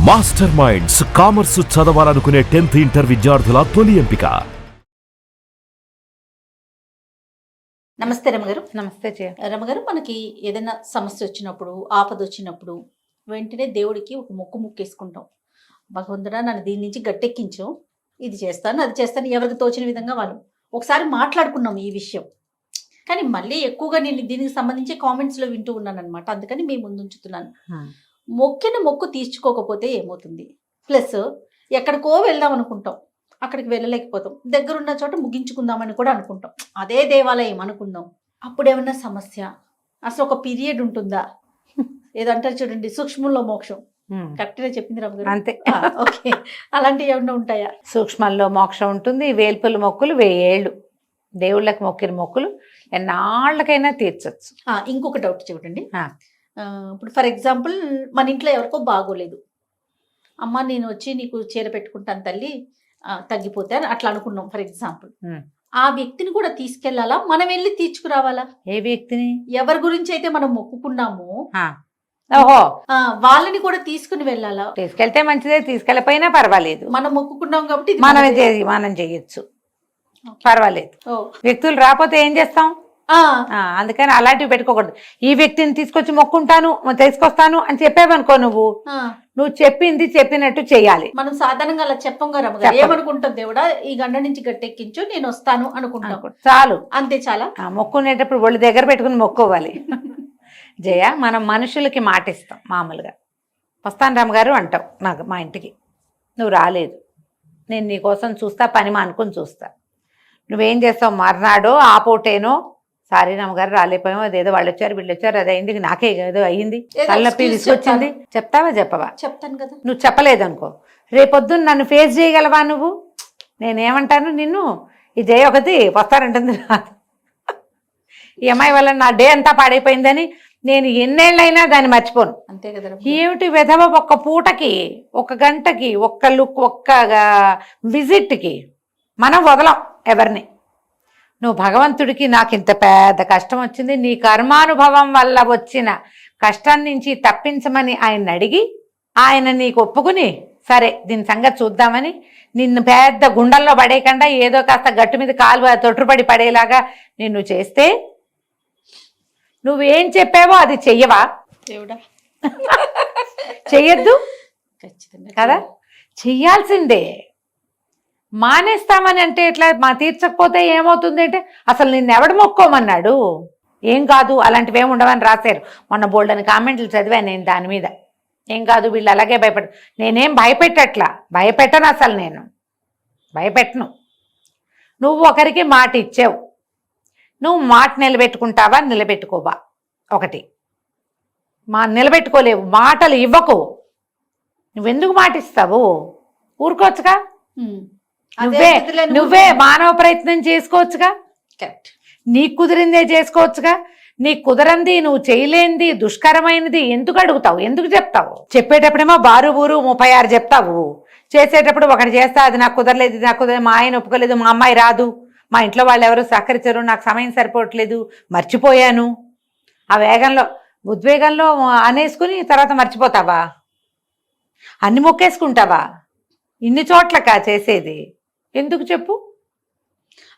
Master minds commerce చదవాలనుకునే 10th inter విద్యార్థుల తొలి ఎంపిక. నమస్తే రమగారు. నమస్తే రమగారు, మనకి ఏదైనా సమస్య వచ్చినప్పుడు, ఆపద వచ్చినప్పుడు వెంటనే దేవుడికి ఒక మొక్కేసుకుంటాం. భగవంతుడా, నన్ను దీని నుంచి గట్టెక్కించు, ఇది చేస్తాను, అది చేస్తాను, ఎవరికి తోచిన విధంగా వాళ్ళు. ఒకసారి మాట్లాడుకున్నాం ఈ విషయం, కానీ మళ్ళీ ఎక్కువగా నేను దీనికి సంబంధించి కామెంట్స్లో వింటూ ఉన్నాను అనమాట. అందుకని మీ ముందు ఉంచుతున్నాను. మొక్కిన మొక్కు తీర్చుకోకపోతే ఏమవుతుంది? ప్లస్ ఎక్కడికో వెళ్దాం అనుకుంటాం, అక్కడికి వెళ్ళలేకపోతాం. దగ్గరున్న చోట ముగించుకుందామని కూడా అనుకుంటాం, అదే దేవాలయం అనుకుందాం. అప్పుడు ఏమన్నా సమస్య? అసలు ఒక పీరియడ్ ఉంటుందా? ఏదంటారు చూడండి, సూక్ష్మంలో మోక్షం. కరెక్ట్గా చెప్పింది రమగారు. అంతే. ఓకే, అలాంటివి ఏమన్నా ఉంటాయా? సూక్ష్మంలో మోక్షం ఉంటుంది. వేల్పుల మొక్కులు 1000 ఏళ్ళు, దేవుళ్ళకి మొక్కిన మొక్కులు ఎన్నాళ్ళకైనా తీర్చచ్చు. ఇంకొక డౌట్ చూడండి. ఇప్పుడు ఫర్ ఎగ్జాంపుల్, మన ఇంట్లో ఎవరికో బాగోలేదు, అమ్మ నేను వచ్చి నీకు చీర పెట్టుకుంటాను తల్లి, తగ్గిపోతే అని అట్లా అనుకున్నాం ఫర్ ఎగ్జాంపుల్. ఆ వ్యక్తిని కూడా తీసుకెళ్లాలా, మనం వెళ్ళి తీర్చుకురావాలా? ఏ వ్యక్తిని? ఎవరి గురించి అయితే మనం మొక్కుకున్నామో ఓహో, వాళ్ళని కూడా తీసుకుని వెళ్ళాలా? తీసుకెళ్తే మంచిదే, తీసుకెళ్ళపోయినా పర్వాలేదు. మనం మొక్కుకున్నాం కాబట్టి ఇది మనం చేయొచ్చు, పర్వాలేదు. వ్యక్తులు రాకపోతే ఏం చేస్తాం? అందుకని అలాంటివి పెట్టుకోకూడదు. ఈ వ్యక్తిని తీసుకొస్తాను అని చెప్పావనుకో, నువ్వు చెప్పింది చెప్పినట్టు చెయ్యాలి. మనం సాధారణంగా అలా చెప్పం కదా, ఏమనుకుంటాం, దేవుడా ఈ గండ నుంచి గట్టెక్కించు, నేను వస్తాను అనుకుంటాం. చాలు, అంతే, చాలా. మొక్కునేటప్పుడు ఒళ్ళు దగ్గర పెట్టుకుని మొక్కోవాలి. జయ, మనం మనుషులకి మాటిస్తాం. మామూలుగా వస్తాను రామగారు అంటావు నాకు మా ఇంటికి, నువ్వు రాలేదు, నేను నీకోసం చూస్తా, పని మానుకొని చూస్తా. నువ్వేం చేస్తావు? మర్నాడో ఆపోటేనో, సారీ రామగారు రాలేపోయాము, అదేదో వాళ్ళు వచ్చారు వీళ్ళు వచ్చారు, అది అయింది, నాకే ఏదో అయ్యింది, తలనొప్పి తీసుకొచ్చింది, చెప్తావా? చెప్పవా? చెప్తాను కదా. నువ్వు చెప్పలేదనుకో, రేపొద్దున్న నన్ను ఫేస్ చేయగలవా నువ్వు? నేనేమంటాను నిన్ను, ఈ జయ ఒకటి వస్తారంటుంది రాదు, ఈ అమ్మాయి వల్ల నా డే అంతా పాడైపోయిందని నేను ఎన్నేళ్ళైనా దాన్ని మర్చిపోను. అంతే కదా. ఏమిటి వెధవ, ఒక్క పూటకి, ఒక్క గంటకి, ఒక్క లుక్, ఒక్క విజిట్కి మనం వదలం ఎవరిని. నువ్వు భగవంతుడికి నాకు ఇంత పెద్ద కష్టం వచ్చింది, నీ కర్మానుభవం వల్ల వచ్చిన కష్టం నుంచి తప్పించమని ఆయన అడిగి, ఆయన నీకు ఒప్పుకుని సరే దీని సంగతి చూద్దామని నిన్ను పెద్ద గుండెల్లో పడేయకుండా ఏదో కాస్త గట్టు మీద కాలు తొట్టుపడి పడేలాగా నిన్ను చేస్తే, నువ్వేం చెప్పావో అది చెయ్యవా? చెయ్యొద్దు కదా, చెయ్యాల్సిందే. మానేస్తామని అంటే ఎట్లా? తీర్చకపోతే ఏమవుతుంది అంటే, అసలు నిన్నెవడు మొక్కోమన్నాడు? ఏం కాదు, అలాంటివి ఏమి ఉండవని రాశారు. మొన్న బోల్డని కామెంట్లు చదివాను నేను దాని మీద. ఏం కాదు, వీళ్ళు అలాగే నేనేం భయపెట్టను, అసలు నేను భయపెట్టను. నువ్వు ఒకరికి మాట ఇచ్చావు, నువ్వు మాట నిలబెట్టుకుంటావా నిలబెట్టుకోవా? ఒకటి, నిలబెట్టుకోలేవు, మాటలు ఇవ్వకు. నువ్వెందుకు మాట ఇస్తావు? ఊరుకోవచ్చుగా, నువ్వే మానవ ప్రయత్నం చేసుకోవచ్చుగా, నీకు కుదిరిందే చేసుకోవచ్చుగా. నీకు కుదరంది, నువ్వు చేయలేనిది, దుష్కరమైనది ఎందుకు అడుగుతావు? ఎందుకు చెప్తావు? చెప్పేటప్పుడేమో బారు బూరు 36 చెప్తావు, చేసేటప్పుడు ఒకటి చేస్తా, అది నాకు కుదరలేదు, ఇది నాకు కుదరలేదు, మా ఆయన ఒప్పుకోలేదు, మా అమ్మాయి రాదు, మా ఇంట్లో వాళ్ళు ఎవరు సహకరించరు, నాకు సమయం సరిపోవట్లేదు, మర్చిపోయాను, ఆ వేగంలో ఉద్వేగంలో అనేసుకుని తర్వాత మర్చిపోతావా? అన్ని మొక్కేసుకుంటావా? ఇన్ని చోట్లకా చేసేది? ఎందుకు చెప్పు?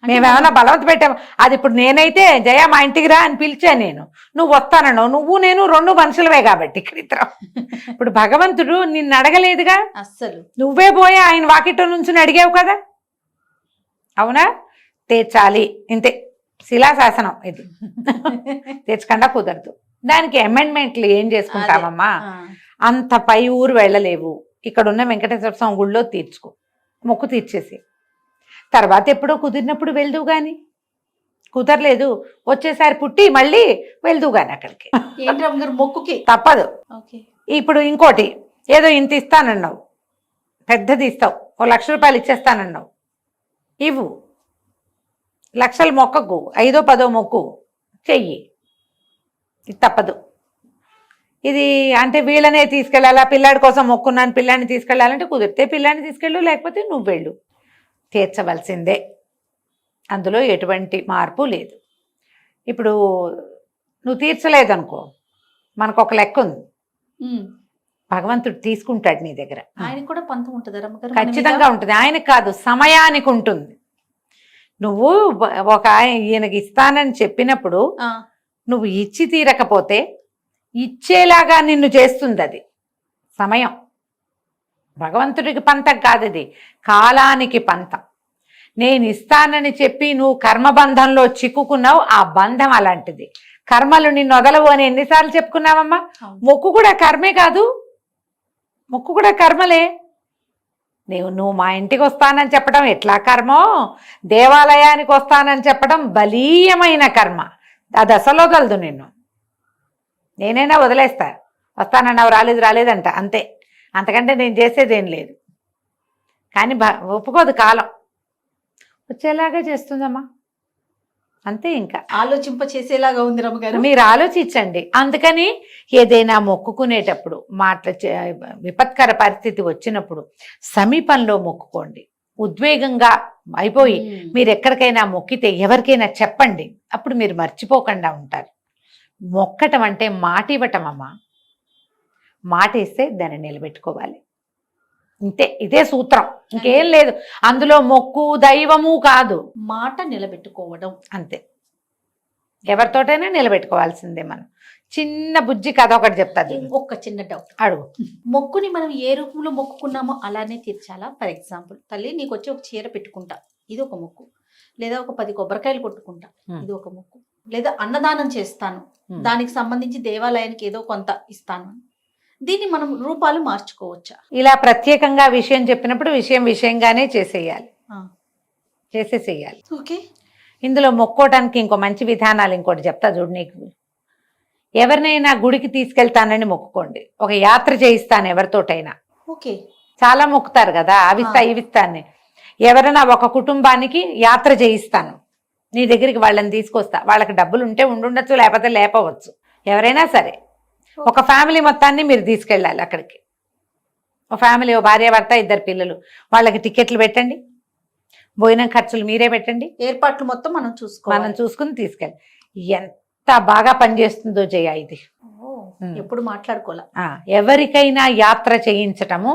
మేమేమన్నా బలవంత పెట్టాము? అది ఇప్పుడు నేనైతే జయ మా ఇంటికి రా అని పిలిచాను నేను, నువ్వు వస్తానన్నావు, నువ్వు నేను 2 మనుషులవే కాబట్టి ఇక్కడ ఇద్దరం. ఇప్పుడు భగవంతుడు నిన్ను అడగలేదుగా, అస్సలు నువ్వే పోయి ఆయన వాకిట్లో నుంచి అడిగావు కదా, అవునా? తీర్చాలి, ఇంతే, శిలాశాసనం ఇది. తీర్చకుండా కుదరదు. దానికి అమెండ్మెంట్లు ఏం చేసుకుంటామమ్మా? అంత పై ఊరు వెళ్ళలేవు, ఇక్కడున్న వెంకటేశ్వర స్వామి గుళ్ళో తీర్చుకో, మొక్కు తీర్చేసి తర్వాత ఎప్పుడో కుదిరినప్పుడు వెళ్దువు గాని, కుదరలేదు వచ్చేసారి పుట్టి మళ్ళీ వెళ్దువు గాని అక్కడికి. మొక్కుకి తప్పదు. ఇప్పుడు ఇంకోటి, ఏదో ఇంత ఇస్తానన్నావు, పెద్దది ఇస్తావు, 1 లక్ష రూపాయలు ఇచ్చేస్తానన్నావు, ఇవ్వు. లక్షలు మొక్కకు, 5దో 10దో మొక్కు చెయ్యి, ఇది తప్పదు. ఇది అంటే వీళ్ళనే తీసుకెళ్ళాలా, పిల్లాడి కోసం మొక్కున్నాను పిల్లాడిని తీసుకెళ్ళాలంటే కుదిరితే పిల్లాడిని తీసుకెళ్ళు, లేకపోతే నువ్వు వెళ్ళు, తీర్చవలసిందే, అందులో ఎటువంటి మార్పు లేదు. ఇప్పుడు నువ్వు తీర్చలేదనుకో, మనకు ఒక లెక్క ఉంది, భగవంతుడు తీసుకుంటాడు నీ దగ్గర. ఆయనకు కూడా పంతం ఉంటుంది రమ్మగారు మన మీద? ఖచ్చితంగా ఉంటుంది. ఆయనకు కాదు, సమయానికి ఉంటుంది. నువ్వు ఒక ఈయనకి ఇస్తానని చెప్పినప్పుడు ఆ, నువ్వు ఇచ్చి తీరకపోతే ఇచ్చేలాగా నిన్ను చేస్తుంది అది సమయం. భగవంతుడికి పంతం కాదు, ఇది కాలానికి పంతం. నేను ఇస్తానని చెప్పి నువ్వు కర్మబంధంలో చిక్కుకున్నావు, ఆ బంధం అలాంటిది. కర్మలు నిన్ను వదలవు అని ఎన్నిసార్లు చెప్పుకున్నావమ్మా? అవును. మొక్కు కూడా కర్మే కాదు, మొక్కు కూడా కర్మలే. నువ్వు మా ఇంటికి వస్తానని చెప్పడం ఎట్లా కర్మో, దేవాలయానికి వస్తానని చెప్పడం బలీయమైన కర్మ. అది అసలు వదలదు నిన్ను. నేనైనా వదిలేస్తా, వస్తానన్నావు రాలేదంట, అంతే. అంతకంటే నేను చేసేదేం లేదు. కానీ ఒప్పుకోదు కాలం, వచ్చేలాగా చేస్తుందమ్మా, అంతే. ఇంకా ఆలోచింప చేసేలాగా ఉంది రమ్మగారు. మీరు ఆలోచించండి. అందుకని ఏదైనా మొక్కుకునేటప్పుడు విపత్కర పరిస్థితి వచ్చినప్పుడు సమీపంలో మొక్కుకోండి. ఉద్వేగంగా అయిపోయి మీరు ఎక్కడికైనా మొక్కితే ఎవరికైనా చెప్పండి, అప్పుడు మీరు మర్చిపోకుండా ఉంటారు. మొక్కటం అంటే మాట ఇవ్వటం అమ్మా. మాట ఇస్తే దాన్ని నిలబెట్టుకోవాలి, ఇంతే. ఇదే సూత్రం, ఇంకేం లేదు అందులో. మొక్కు దైవము కాదు, మాట నిలబెట్టుకోవడం అంతే. ఎవరితోటైనా నిలబెట్టుకోవాల్సిందే మనం. చిన్న బుజ్జి కథ ఒకటి చెప్తాది, ఒక్క చిన్న డౌట్ అడుగు. మొక్కుని మనం ఏ రూపంలో మొక్కుకున్నామో అలానే తీర్చాలా? ఫర్ ఎగ్జాంపుల్, తల్లి నీకు వచ్చి ఒక చీర పెట్టుకుంటా, ఇది ఒక మొక్కు. లేదా ఒక 10 కొబ్బరికాయలు కొట్టుకుంటా, ఇది ఒక మొక్కు. లేదా అన్నదానం చేస్తాను, దానికి సంబంధించి దేవాలయానికి ఏదో కొంత ఇస్తాను. దీన్ని మనం రూపాలు మార్చుకోవచ్చా? ఇలా ప్రత్యేకంగా విషయం చెప్పినప్పుడు విషయంగానే చేసేయాలి. ఓకే. ఇందులో మొక్కోటానికి ఇంకో మంచి విధానాలు ఇంకోటి చెప్తా చూడు. నీకు ఎవరినైనా గుడికి తీసుకెళ్తానని మొక్కుకోండి. ఒక యాత్ర చేయిస్తాను ఎవరితోటైనా. ఓకే. చాలా మొక్కుతారు కదా, అవిస్తా ఇవిస్తాన్ని. ఎవరైనా ఒక కుటుంబానికి యాత్ర చేయిస్తాను, నీ దగ్గరికి వాళ్ళని తీసుకొస్తా. వాళ్ళకి డబ్బులు ఉంటే ఉండుండొచ్చు, లేకపోతే లేపవచ్చు. ఎవరైనా సరే ఒక ఫ్యామిలీ మొత్తాన్ని మీరు తీసుకెళ్ళాలి అక్కడికి. ఒక ఫ్యామిలీ, ఓ భార్య భర్త 2 పిల్లలు, వాళ్ళకి టికెట్లు పెట్టండి, భోజనం ఖర్చులు మీరే పెట్టండి. ఏర్పాట్లు మొత్తం మనం చూసుకుని తీసుకెళ్ళి. ఎంత బాగా పనిచేస్తుందో జయ ఇది. ఎప్పుడు మాట్లాడుకోలే. ఎవరికైనా యాత్ర చేయించటము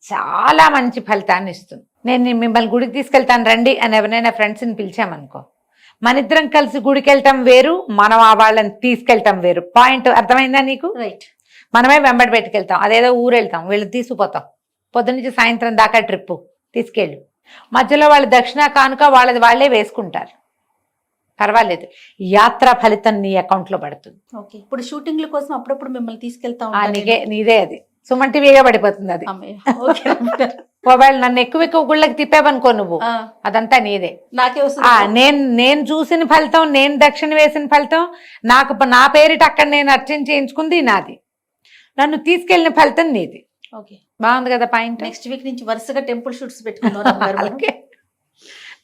చాలా మంచి ఫలితాన్ని ఇస్తుంది. నేను మిమ్మల్ని గుడికి తీసుకెళ్తాను రండి అని ఎవరైనా ఫ్రెండ్స్ని పిలిచామనుకో, మనిద్దరం కలిసి గుడికి వెళ్ళటం వేరు, మనం ఆ వాళ్ళని తీసుకెళ్ళటం వేరు. పాయింట్ అర్థమైందా నీకు? రైట్. మనమే వెంబడి పెట్టుకెళ్తాం, అదేదో ఊరు వెళ్తాం, వీళ్ళు తీసుకుపోతాం. పొద్దునుంచి సాయంత్రం దాకా ట్రిప్పు తీసుకెళ్ళు. మధ్యలో వాళ్ళు దక్షిణ కానుక వాళ్ళది వాళ్ళే వేసుకుంటారు, పర్వాలేదు. యాత్ర ఫలితం నీ అకౌంట్లో పడుతుంది. ఓకే. ఇప్పుడు షూటింగ్ల కోసం అప్పుడప్పుడు మిమ్మల్ని తీసుకెళ్తాం. నీదే అది సుమన్ టీవీగా పడిపోతుంది అది. ఒకవేళ నన్ను ఎక్కువ గుళ్ళకి తిప్పావనుకో నువ్వు, అదంతా నీదే. నాకే వస్తుంది. నేను చూసిన ఫలితం, నేను దక్షిణ వేసిన ఫలితం, నా పేరిట అక్కడ నేను అర్చన చేయించుకుంది నాది, నన్ను తీసుకెళ్లిన ఫలితం నీది. ఓకే, బాగుంది కదా పాయింట్. నెక్స్ట్ వీక్ నుంచి వరుసగా టెంపుల్ షూట్స్ పెట్టుకున్నారు.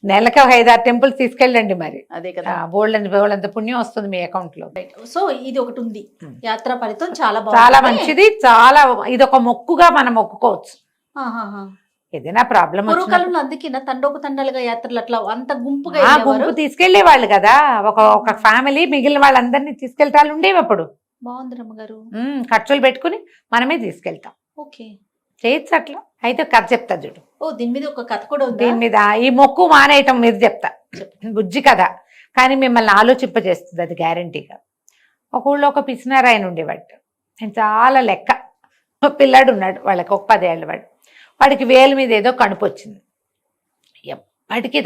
నెలకి ఒక 5-6 టెంపుల్స్ తీసుకెళ్ళండి మరి. అదే కదా, బోల్డంత పుణ్యం వస్తుంది మీ అకౌంట్ లో. సో ఇది ఒకటి ఉంది, యాత్ర ఫలితం చాలా మంచిది. ఇది ఒక మొక్కుగా మనం మొక్కుకోవచ్చు. ఏదైనా ప్రాబ్లం పూర్వకాలంలో అందుకే తండోపతండాలుగా యాత్రలు అట్లా అంత గుంపుగా గుంపు తీసుకెళ్లే వాళ్ళు కదా. ఒక ఫ్యామిలీ మిగిలిన వాళ్ళందరినీ తీసుకెళ్తాలు ఉండేవి అప్పుడు. బాగుంది రమ్మగారు. ఖర్చులు పెట్టుకుని మనమే తీసుకెళ్తాం. ఓకే, చేయొచ్చు అట్లా. అయితే కథ చెప్తా చూడు. దీని మీద ఒక కథ కూడా ఉంది. దీని మీద ఈ మొక్కు మానేయటం మీద చెప్తా, బుజ్జి కథ. కానీ మిమ్మల్ని ఆలోచింపజేస్తుంది అది గ్యారంటీగా. ఒక ఊళ్ళో ఒక పిసినారాయన ఉండేవాడు. ఆయన చాలా లెక్క. పిల్లాడు ఉన్నాడు, వాళ్ళకి ఒక 10 ఏళ్ళ వాడు. వాడికి వేలు మీద ఏదో కణుపు వచ్చింది. ఎప్పటికీ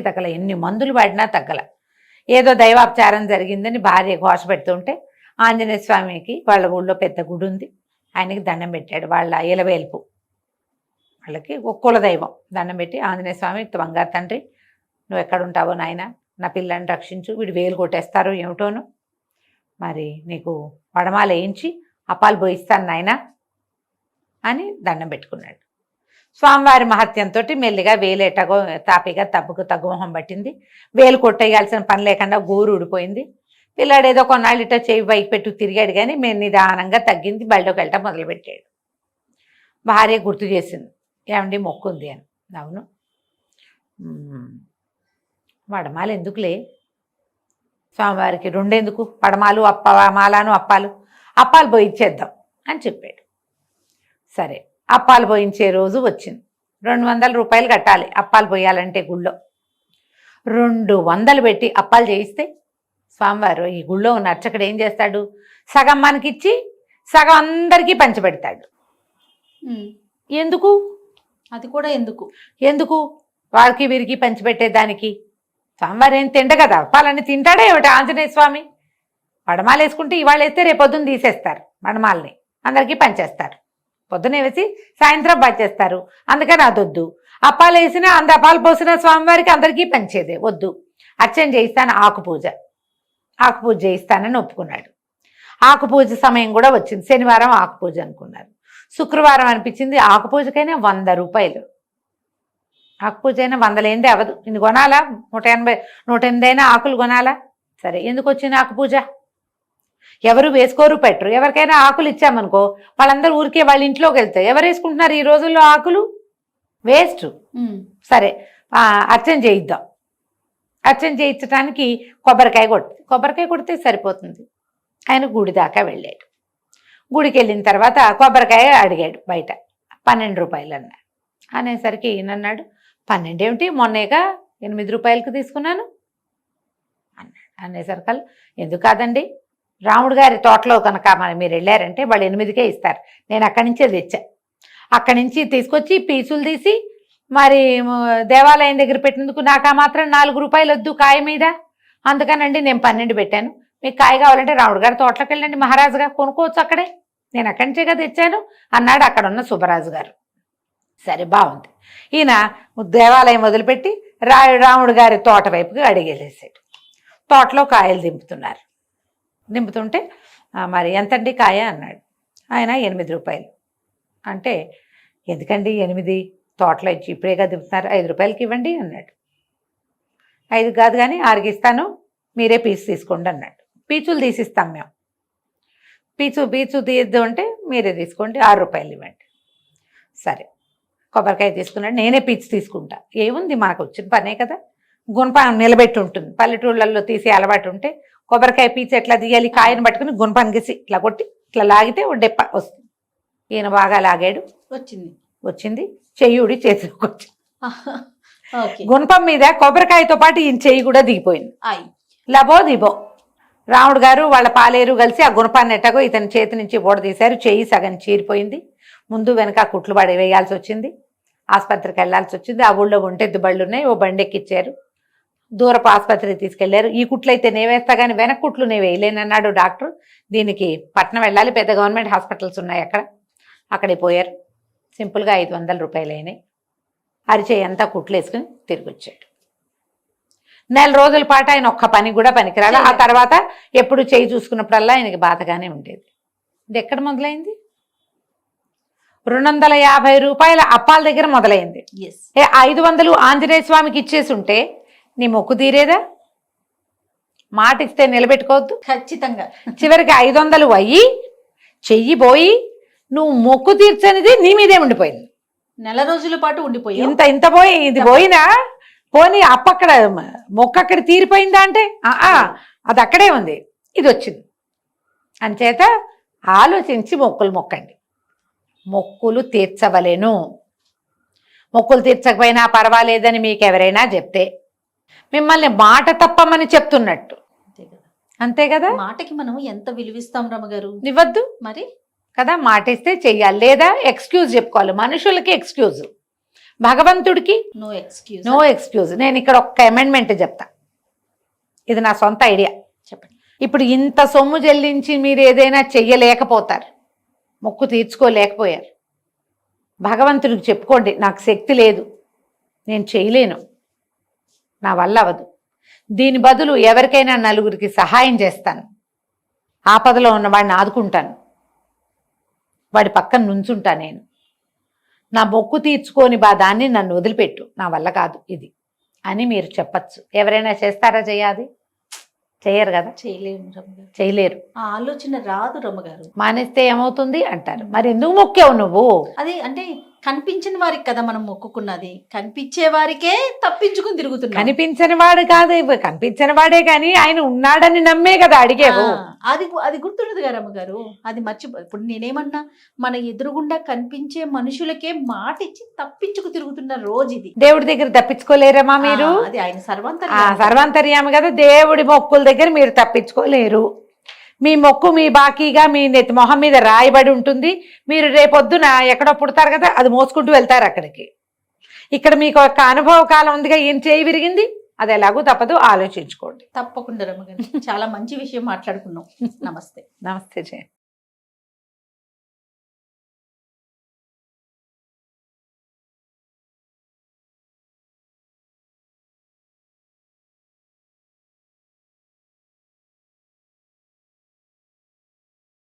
తగ్గల. ఎన్ని మందులు వాడినా తగ్గల. ఏదో దైవాపచారం జరిగిందని భార్య ఘోష పెడుతుంటే ఆంజనేయ స్వామికి వాళ్ళ ఊళ్ళో పెద్ద గుడి ఉంది, ఆయనకి దండం పెట్టాడు. వాళ్ళ ఇలవేల్పు వాళ్ళకి ఒక కులదైవం. దండం పెట్టి, ఆంజనేయ స్వామి బంగారు తండ్రి, నువ్వు ఎక్కడుంటావో నాయన, నా పిల్లని రక్షించు, వీడు వేలు కొట్టేస్తారు ఏమిటోను, మరి నీకు వడమాల వేయించి అప్పాలు పోయిస్తాను నాయన అని దండం పెట్టుకున్నాడు. స్వామివారి మహత్యంతో మెల్లిగా వేలు ఎట్టగో తాపిగా తగ్గుమొహం పట్టింది. వేలు కొట్టేయాల్సిన పని లేకుండా గోరు ఊడిపోయింది. పిల్లాడు ఏదో కొన్నాళ్ళు ఇట్లా చేయి బైక్ పెట్టు తిరిగాడు, కానీ మేము నిదానంగా తగ్గింది. బయటకు వెళ్ళటం మొదలుపెట్టాడు. భార్య గుర్తు చేసింది, ఏమండి మొక్కుంది అని. అవును, వడమాలు ఎందుకులే స్వామివారికి, 2 ఎందుకు, వడమాలు మాలాను అప్పాలు పోయి ఇచ్చేద్దాం అని చెప్పాడు. సరే అప్పాలు పోయించే రోజు వచ్చింది. 200 రూపాయలు కట్టాలి అప్పాలు పోయాలంటే గుళ్ళో. 200 పెట్టి అప్పాలు చేయిస్తే స్వామివారు ఈ గుళ్ళో ఉన్న అర్చకుడు ఏం చేస్తాడు, సగం మనకిచ్చి సగం అందరికీ పంచిపెడతాడు. ఎందుకు? అది కూడా ఎందుకు వారికి వీరికి పంచిపెట్టేదానికి? స్వామివారు ఏం తిండ కదా, అప్పాలన్నీ తింటాడే ఏమిటి ఆంజనేయ స్వామి? మడమాలు వేసుకుంటే ఇవాళ వేస్తే రేపు పొద్దున్న తీసేస్తారు మడమాలని, అందరికీ పంచేస్తారు. పొద్దున వేసి సాయంత్రం పంచేస్తారు. అందుకని అదొద్దు. అప్పాలు వేసినా అప్పాలు పోసిన స్వామివారికి అందరికీ పంచేదే వద్దు. అర్చన చేయిస్తాను, ఆకుపూజ చేయిస్తానని ఒప్పుకున్నాడు. ఆకుపూజ సమయం కూడా వచ్చింది. శనివారం ఆకుపూజ అనుకున్నారు. శుక్రవారం అనిపించింది ఆకుపూజకైనా 100 రూపాయలు. ఆకుపూజ అయినా 100 లేనిదే అవదు. ఇన్ని కొనాలా? 180 అయినా ఆకులు కొనాలా? సరే ఎందుకు వచ్చింది ఆకుపూజ? ఎవరు వేసుకోరు పెట్టరు. ఎవరికైనా ఆకులు ఇచ్చామనుకో వాళ్ళందరూ ఊరికే వాళ్ళ ఇంట్లోకి వెళ్తాయి. ఎవరు వేసుకుంటున్నారు ఈ రోజుల్లో ఆకులు? వేస్ట్. సరే అర్చన చేయిద్దాం. అర్చన చేయించడానికి కొబ్బరికాయ కొడితే సరిపోతుంది. ఆయన గుడి దాకా వెళ్ళాడు. గుడికి వెళ్ళిన తర్వాత కొబ్బరికాయ అడిగాడు బయట. 12 రూపాయలు అన్నా. అనేసరికి ఈయనన్నాడు 12 ఏమిటి, మొన్నేగా 8 రూపాయలకు తీసుకున్నాను అన్నాడు. అనేసరికి ఎందుకు కాదండి, రాముడు గారి తోటలో కనుక మీరు వెళ్ళారంటే వాళ్ళు 8కే ఇస్తారు. నేను అక్కడి నుంచే తెచ్చా. అక్కడి నుంచి తీసుకొచ్చి పీసులు తీసి మరి దేవాలయం దగ్గర పెట్టినందుకు నాకు ఆ మాత్రం 4 రూపాయలు వద్దు కాయ మీద, అందుకనండి నేను 12 పెట్టాను. మీకు కాయ కావాలంటే రాముడు గారి తోటలోకి వెళ్ళండి మహారాజుగా, కొనుక్కోవచ్చు అక్కడే, నేను అక్కడి నుంచేగా తెచ్చాను అన్నాడు అక్కడ ఉన్న సుబ్బరాజు గారు. సరే బాగుంది. ఈయన దేవాలయం వదిలిపెట్టి రాముడు గారి తోట వైపుకి అడిగేసేసాడు. తోటలో కాయలు దింపుతుంటే మరి ఎంతండి కాయ అన్నాడు. ఆయన 8 రూపాయలు అంటే, ఎందుకండి 8 తోటలో ఇచ్చి ఇప్పుడేగా దింపుతున్నారు, 5 రూపాయలకి ఇవ్వండి అన్నాడు. 5 కాదు కానీ 6కి ఇస్తాను, మీరే పీచు తీసుకోండి అన్నాడు. పీచులు తీసిస్తాం మేము, పీచు తీయద్దు అంటే మీరే తీసుకోండి, 6 రూపాయలు ఇవ్వండి. సరే కొబ్బరికాయ తీసుకున్నాడు. నేనే పీచు తీసుకుంటా, ఏముంది మనకు వచ్చిన పనే కదా. గుణప నిలబెట్టి ఉంటుంది, పల్లెటూళ్ళల్లో తీసే అలవాటు ఉంటే కొబ్బరికాయ పీచు ఎట్లా తీయాలి, కాయను పట్టుకుని గుణపని గీసి ఇట్లా కొట్టి ఇట్లా లాగితే డెప్ప వస్తుంది. ఈయన బాగా లాగాడు, వచ్చింది చెయ్యుడి చేతిలోకి వచ్చింది. గుణపం మీద కొబ్బరికాయతో పాటు ఈయన చెయ్యి కూడా దిగిపోయింది. లబో దిబో రాముడు గారు వాళ్ళ పాలేరు కలిసి ఆ గుణపాన్ని ఎట్టగో ఇతని చేతి నుంచి బోడ తీశారు. చెయ్యి సగం చీరిపోయింది. ముందు వెనక కుట్లు పడి వేయాల్సి వచ్చింది. ఆసుపత్రికి వెళ్లాల్సి వచ్చింది. ఆ ఊళ్ళో ఒంటెద్దు బళ్ళు ఉన్నాయి, ఓ బండి ఎక్కిచ్చారు. దూరపు ఆసుపత్రికి తీసుకెళ్లారు. ఈ కుట్లు అయితే నే వేస్తా కానీ వెనక కుట్లు నేను వేయలేనన్నాడు డాక్టర్. దీనికి పట్నం వెళ్ళాలి, పెద్ద గవర్నమెంట్ హాస్పిటల్స్ ఉన్నాయి అక్కడే పోయారు. సింపుల్గా 500 రూపాయలు అయినాయి. అరిచేయి అంతా కుట్లు వేసుకుని తిరిగి వచ్చాడు. 4 రోజుల పాటు ఆయన ఒక్క పని కూడా పనికిరాడు. ఆ తర్వాత ఎప్పుడు చేయి చూసుకున్నప్పుడల్లా ఆయనకి బాధగానే ఉండేది. ఇది ఎక్కడ మొదలైంది? 250 రూపాయల అప్పాల దగ్గర మొదలైంది. 500 ఆంజనేయ స్వామికి ఇచ్చేసి ఉంటే నీ మొక్కు తీరేదా? మాట ఇస్తే నిలబెట్టుకోవద్దు ఖచ్చితంగా. చివరికి 500 అయ్యి చెయ్యి పోయి నువ్వు మొక్కు తీర్చనిది నీ మీదే ఉండిపోయింది. 4 రోజుల పాటు ఉండిపోయి ఇంత పోయి ఇది పోయినా పోనీ అప్పక్కడ మొక్క అక్కడ తీరిపోయిందా అంటే అది అక్కడే ఉంది, ఇది వచ్చింది. అంచేత ఆలోచించి మొక్కులు మొక్కండి. మొక్కులు తీర్చవలేను. మొక్కులు తీర్చకపోయినా పర్వాలేదని మీకు ఎవరైనా చెప్తే మిమ్మల్ని మాట తప్పమని చెప్తున్నట్టు. అంతే కదా. మాటకి మనం ఎంత విలువిస్తాం రమ్మగారు? ఇవ్వద్దు మరి కదా. మాట ఇస్తే చెయ్యాలి, లేదా ఎక్స్క్యూజ్ చెప్పుకోవాలి. మనుషులకి ఎక్స్క్యూజ్, భగవంతుడికి నో ఎక్స్క్యూజ్. నేను ఇక్కడ ఒక్క అమెండ్మెంట్ చెప్తా, ఇది నా సొంత ఐడియా. చెప్పండి. ఇప్పుడు ఇంత సొమ్ము చెల్లించి మీరు ఏదైనా చెయ్యలేకపోతారు, మొక్కు తీర్చుకోలేకపోయారు, భగవంతుడికి చెప్పుకోండి నాకు శక్తి లేదు, నేను చేయలేను, నా వల్ల అవ్వదు. దీని బదులు ఎవరికైనా నలుగురికి సహాయం చేస్తాను, ఆపదలో ఉన్నవాడిని ఆదుకుంటాను, వాడి పక్కన నుంచుంటా, నేను నా మొక్కు తీర్చుకోని బాధాన్ని నన్ను వదిలిపెట్టు, నా వల్ల కాదు ఇది అని మీరు చెప్పచ్చు. ఎవరైనా చేస్తారా? చేయాలి? చేయరు కదా. చేయలేరు. ఆ ఆలోచన రాదు రమ్మగారు. మానేస్తే ఏమవుతుంది అంటారు. మరి ఎందుకు మొక్కావు నువ్వు? అది అంటే కనిపించిన వారికి కదా మనం మొక్కుకున్నది, కనిపించే వారికే తప్పించుకుని తిరుగుతున్నాం. కనిపించని వాడు కాదు, కనిపించని వాడే కానీ ఆయన ఉన్నాడని నమ్మే కదా అడిగేవు. అది అది గుర్తుండదు గారు అమ్మగారు, అది ఇప్పుడు నేనేమన్నా మన ఎదురుగుండా కనిపించే మనుషులకే మాట ఇచ్చి తప్పించుకు తిరుగుతున్న రోజు ఇది. దేవుడి దగ్గర తప్పించుకోలేరమ్మా మీరు? అది ఆయన సర్వాంతర్యామి కదా, దేవుడి మొక్కుల దగ్గర మీరు తప్పించుకోలేరు. మీ మొక్కు మీ బాకీగా మీ నెత్తి మొహం మీద రాయబడి ఉంటుంది. మీరు రేపొద్దున ఎక్కడో పుడతారు కదా, అది మోసుకుంటూ వెళ్తారు అక్కడికి. ఇక్కడ మీకు ఒక అనుభవ కాలం ఉందిగా, ఏం చేయి విరిగింది, అది ఎలాగో తప్పదు, ఆలోచించుకోండి. తప్పకుండా రమ్మగారు, చాలా మంచి విషయం మాట్లాడుకున్నాం. నమస్తే. నమస్తే జయ.